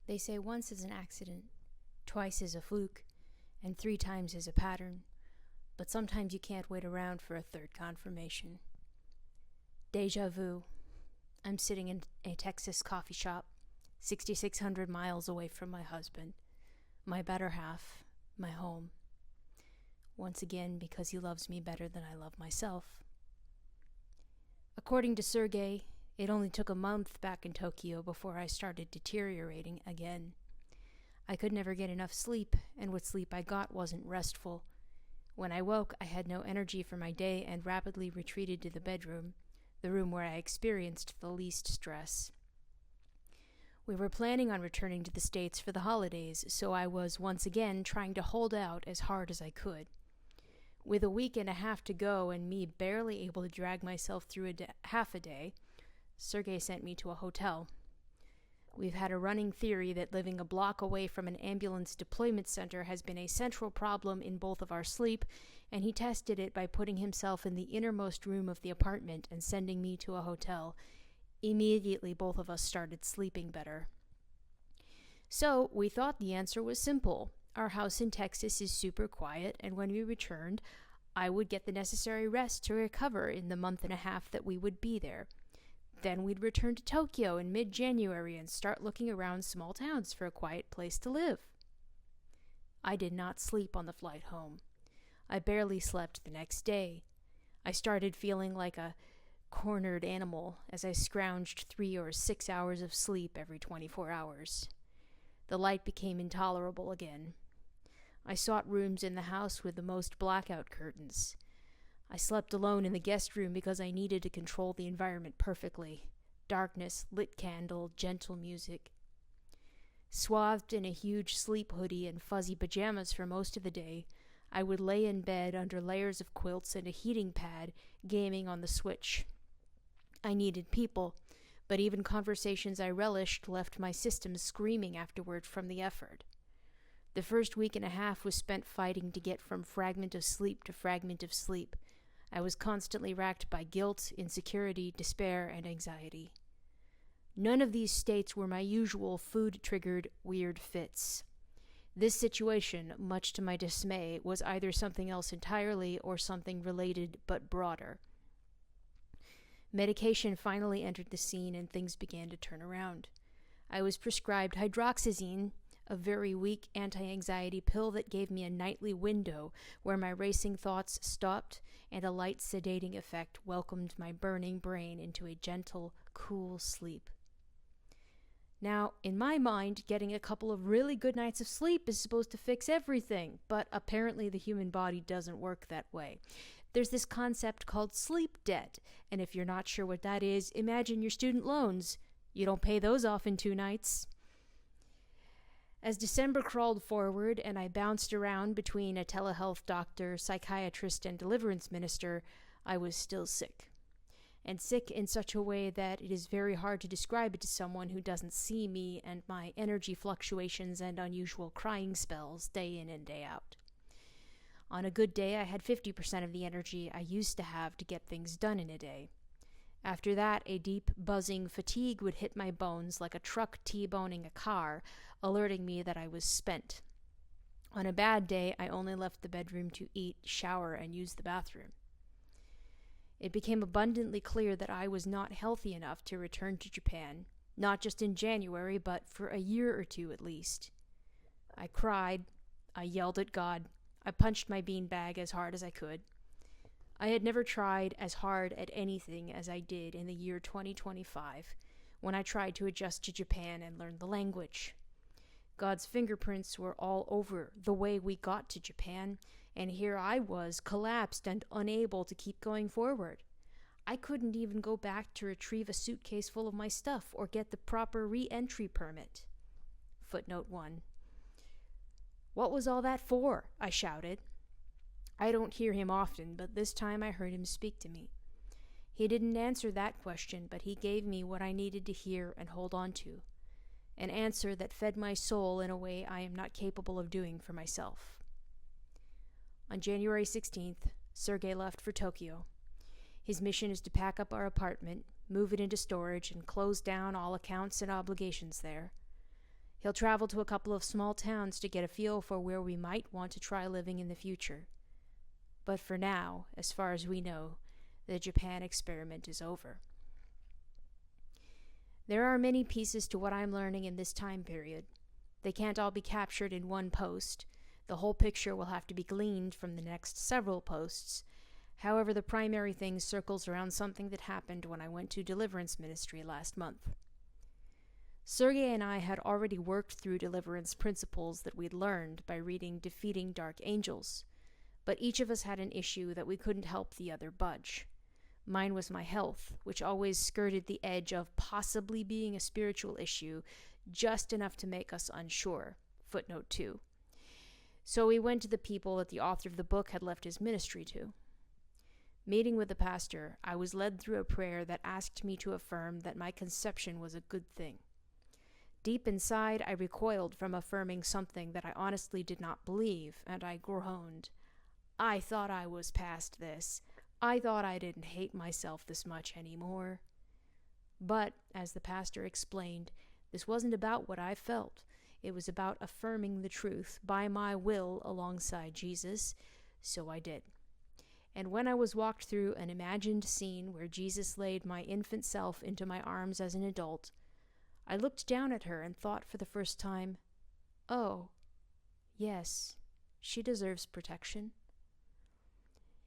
They say once is an accident, twice is a fluke, and 3 times is a pattern, but sometimes you can't wait around for a third confirmation. Deja vu. I'm sitting in a Texas coffee shop, 6,600 miles away from my husband, my better half, my home. Once again, because he loves me better than I love myself. According to Sergey, it only took a month back in Tokyo before I started deteriorating again. I could never get enough sleep, and what sleep I got wasn't restful. When I woke, I had no energy for my day and rapidly retreated to the bedroom, the room where I experienced the least stress. We were planning on returning to the States for the holidays, so I was once again trying to hold out as hard as I could. With a week and a half to go and me barely able to drag myself through half a day, Sergey sent me to a hotel. We've had a running theory that living a block away from an ambulance deployment center has been a central problem in both of our sleep, and he tested it by putting himself in the innermost room of the apartment and sending me to a hotel. Immediately, both of us started sleeping better. So, we thought the answer was simple. Our house in Texas is super quiet, and when we returned, I would get the necessary rest to recover in the month and a half that we would be there. Then we'd return to Tokyo in mid-January and start looking around small towns for a quiet place to live. I did not sleep on the flight home. I barely slept the next day. I started feeling like a cornered animal as I scrounged 3 or 6 hours of sleep every 24 hours. The light became intolerable again. I sought rooms in the house with the most blackout curtains. I slept alone in the guest room because I needed to control the environment perfectly. Darkness, lit candle, gentle music. Swathed in a huge sleep hoodie and fuzzy pajamas for most of the day, I would lay in bed under layers of quilts and a heating pad, gaming on the Switch. I needed people, but even conversations I relished left my system screaming afterward from the effort. The first week and a half was spent fighting to get from fragment of sleep to fragment of sleep. I was constantly racked by guilt, insecurity, despair, and anxiety. None of these states were my usual food-triggered weird fits. This situation, much to my dismay, was either something else entirely or something related but broader. Medication finally entered the scene and things began to turn around. I was prescribed hydroxyzine, a very weak anti-anxiety pill that gave me a nightly window where my racing thoughts stopped and a light sedating effect welcomed my burning brain into a gentle, cool sleep. Now, in my mind, getting a couple of really good nights of sleep is supposed to fix everything, but apparently the human body doesn't work that way. There's this concept called sleep debt, and if you're not sure what that is, imagine your student loans. You don't pay those off in 2 nights. As December crawled forward and I bounced around between a telehealth doctor, psychiatrist, and deliverance minister, I was still sick. And sick in such a way that it is very hard to describe it to someone who doesn't see me and my energy fluctuations and unusual crying spells day in and day out. On a good day, I had 50% of the energy I used to have to get things done in a day. After that, a deep, buzzing fatigue would hit my bones like a truck T-boning a car, alerting me that I was spent. On a bad day, I only left the bedroom to eat, shower, and use the bathroom. It became abundantly clear that I was not healthy enough to return to Japan, not just in January, but for a year or 2 at least. I cried, I yelled at God, I punched my beanbag as hard as I could. I had never tried as hard at anything as I did in the year 2025, when I tried to adjust to Japan and learn the language. God's fingerprints were all over the way we got to Japan, and here I was, collapsed and unable to keep going forward. I couldn't even go back to retrieve a suitcase full of my stuff or get the proper re-entry permit. Footnote 1. What was all that for? I shouted. I don't hear him often, but this time I heard him speak to me. He didn't answer that question, but he gave me what I needed to hear and hold on to. An answer that fed my soul in a way I am not capable of doing for myself. On January 16th, Sergey left for Tokyo. His mission is to pack up our apartment, move it into storage, and close down all accounts and obligations there. He'll travel to a couple of small towns to get a feel for where we might want to try living in the future. But for now, as far as we know, the Japan experiment is over. There are many pieces to what I'm learning in this time period. They can't all be captured in one post. The whole picture will have to be gleaned from the next several posts. However, the primary thing circles around something that happened when I went to deliverance ministry last month. Sergey and I had already worked through deliverance principles that we'd learned by reading Defeating Dark Angels, but each of us had an issue that we couldn't help the other budge. Mine was my health, which always skirted the edge of possibly being a spiritual issue, just enough to make us unsure. Footnote 2. So we went to the people that the author of the book had left his ministry to. Meeting with the pastor, I was led through a prayer that asked me to affirm that my conception was a good thing. Deep inside, I recoiled from affirming something that I honestly did not believe, and I groaned. I thought I was past this. I thought I didn't hate myself this much anymore. But, as the pastor explained, this wasn't about what I felt. It was about affirming the truth by my will alongside Jesus, so I did. And when I was walked through an imagined scene where Jesus laid my infant self into my arms as an adult, I looked down at her and thought for the first time, oh, yes, she deserves protection.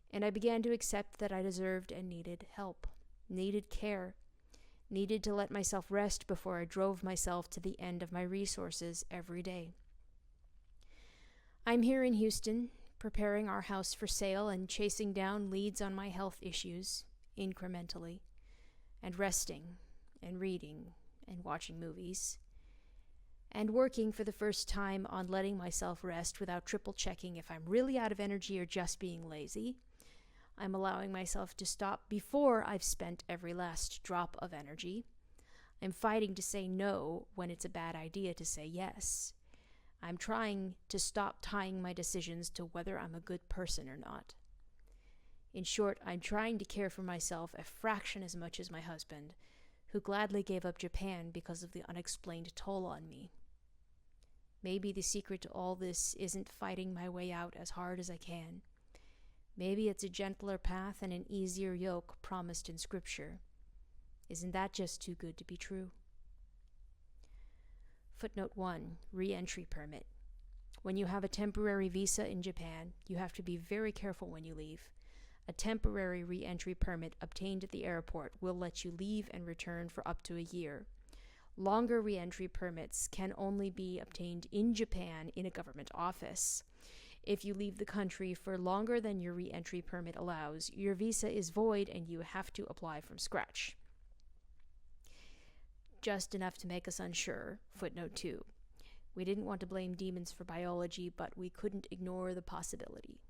And I began to accept that I deserved and needed help, needed care, needed to let myself rest before I drove myself to the end of my resources every day. I'm here in Houston, preparing our house for sale and chasing down leads on my health issues, incrementally, and resting, and reading, and watching movies, and working for the first time on letting myself rest without triple-checking if I'm really out of energy or just being lazy. I'm allowing myself to stop before I've spent every last drop of energy. I'm fighting to say no when it's a bad idea to say yes. I'm trying to stop tying my decisions to whether I'm a good person or not. In short, I'm trying to care for myself a fraction as much as my husband, who gladly gave up Japan because of the unexplained toll on me. Maybe the secret to all this isn't fighting my way out as hard as I can. Maybe it's a gentler path and an easier yoke promised in Scripture. Isn't that just too good to be true? Footnote 1. Re-entry permit. When you have a temporary visa in Japan, you have to be very careful when you leave. A temporary re-entry permit obtained at the airport will let you leave and return for up to a year. Longer re-entry permits can only be obtained in Japan in a government office. If you leave the country for longer than your re-entry permit allows, your visa is void and you have to apply from scratch. Just enough to make us unsure. Footnote 2. We didn't want to blame demons for biology, but we couldn't ignore the possibility.